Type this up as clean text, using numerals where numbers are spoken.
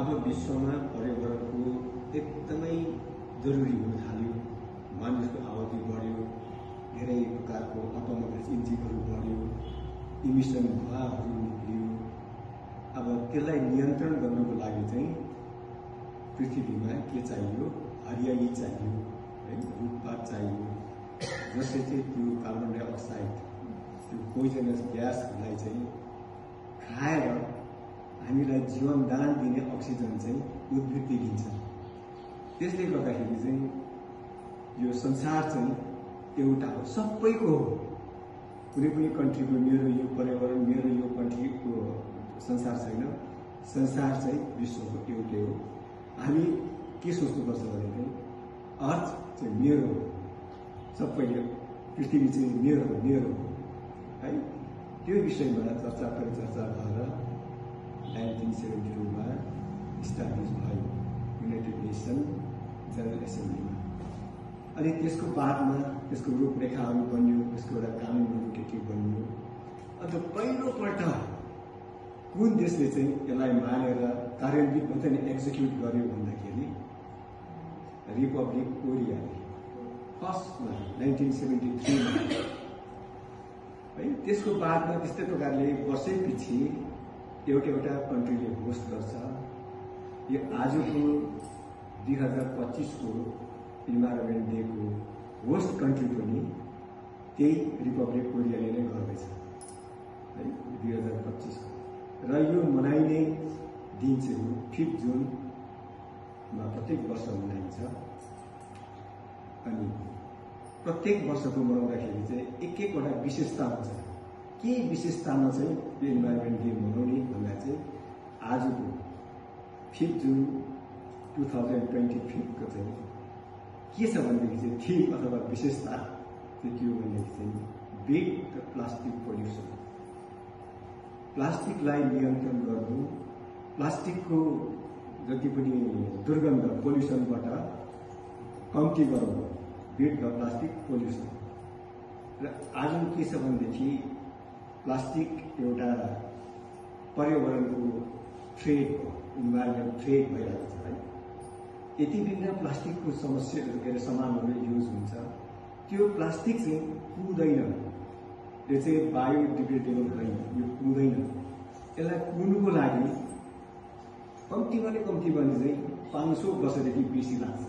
अब विश्वमा पर्यावरणको एकदमै जरुरी हुन थाल्यो। मानिसको आबादी बढ्यो, धेरै प्रकारको अटोमोबाइल इन्जिनहरू बढ्यो, इमिसन धुवाहरू निक्लियो। अब त्यसलाई नियन्त्रण गर्नको लागि चाहिँ पृथ्वीमा के चाहियो? हरियाली चाहियो, है, रुखपात चाहियो, जसले चाहिँ त्यो कार्बन डाइअक्साइड, त्यो पोइजनस ग्यासलाई चाहिँ खाएर हामीलाई जीवनदान दिने अक्सिजन चाहिँ उद्भिदले दिन्छ। त्यसले गर्दाखेरि चाहिँ यो संसार चाहिँ एउटा हो, सबैको हो। कुनै पनि कन्ट्रीको मेरो यो पर्यावरण, मेरो यो कन्ट्रीको संसार छैन। संसार चाहिँ विश्वको एउटै हो। हामी के सोच्नुपर्छ भने चाहिँ अर्थ चाहिँ मेरो हो, सबैले पृथ्वी चाहिँ मेरो हो, है। त्यो विषयमा चर्चा परिचर्चा भएर 1972 मा इस्टाब्लिस भयो युनाइटेड नेसन जनरल एसेम्ब्लीमा। अनि त्यसको बादमा त्यसको रूपरेखाहरू बन्यो, त्यसको एउटा कानुनहरू के बन्यो। अन्त पहिलोपल्ट कुन देशले चाहिँ यसलाई मानेर कार्यान्वित मात्रै एक्जिक्युट गर्यो भन्दाखेरि रिपब्लिक कोरियाले फर्स्टमा 1973 मा, है। त्यसको बादमा त्यस्तै प्रकारले वर्षैपछि एउटा कन्ट्रीले होस्ट गर्छ। यो आजको 2025 को इन्भाइरोमेन्ट डेको होस्ट कन्ट्री पनि त्यही रिपब्लिक कोरियाले नै गर्दैछ, है, 2025 को। र यो मनाइने दिन चाहिँ 5 जुनमा प्रत्येक वर्ष मनाइन्छ। अनि प्रत्येक वर्षको मनाउँदाखेरि चाहिँ एकवटा विशेषता हुन्छ। के विशेषतामा चाहिँ यो इन्भाइरोमेन्ट डे मनाउने भन्दा चाहिँ आजको 5 जुन 2025 को चाहिँ के छ भनेदेखि चाहिँ थीम अथवा विशेषता चाहिँ के हो भनेदेखि चाहिँ बीट द प्लास्टिक पोल्युसन। प्लास्टिकलाई नियन्त्रण गर्नु, प्लास्टिकको जति पनि दुर्गन्ध पोल्युसनबाट कम्ती गराउनु, बीट द प्लास्टिक पोल्युसन। र आज के छ भनेदेखि प्लास्टिक एउटा पर्यावरणको थ्रेट हो, इन्भाइरोमेन्ट थ्रेट भइरहेको छ, है। यति बिना प्लास्टिकको समस्या के अरे सामानहरू युज हुन्छ, त्यो प्लास्टिक चाहिँ पुग्दैन। यो चाहिँ बायोडिग्रेडेबल होइन, यो पुग्दैन। यसलाई पुग्नुको लागि कम्ती भने चाहिँ 500 वर्षदेखि बेसी लाग्छ।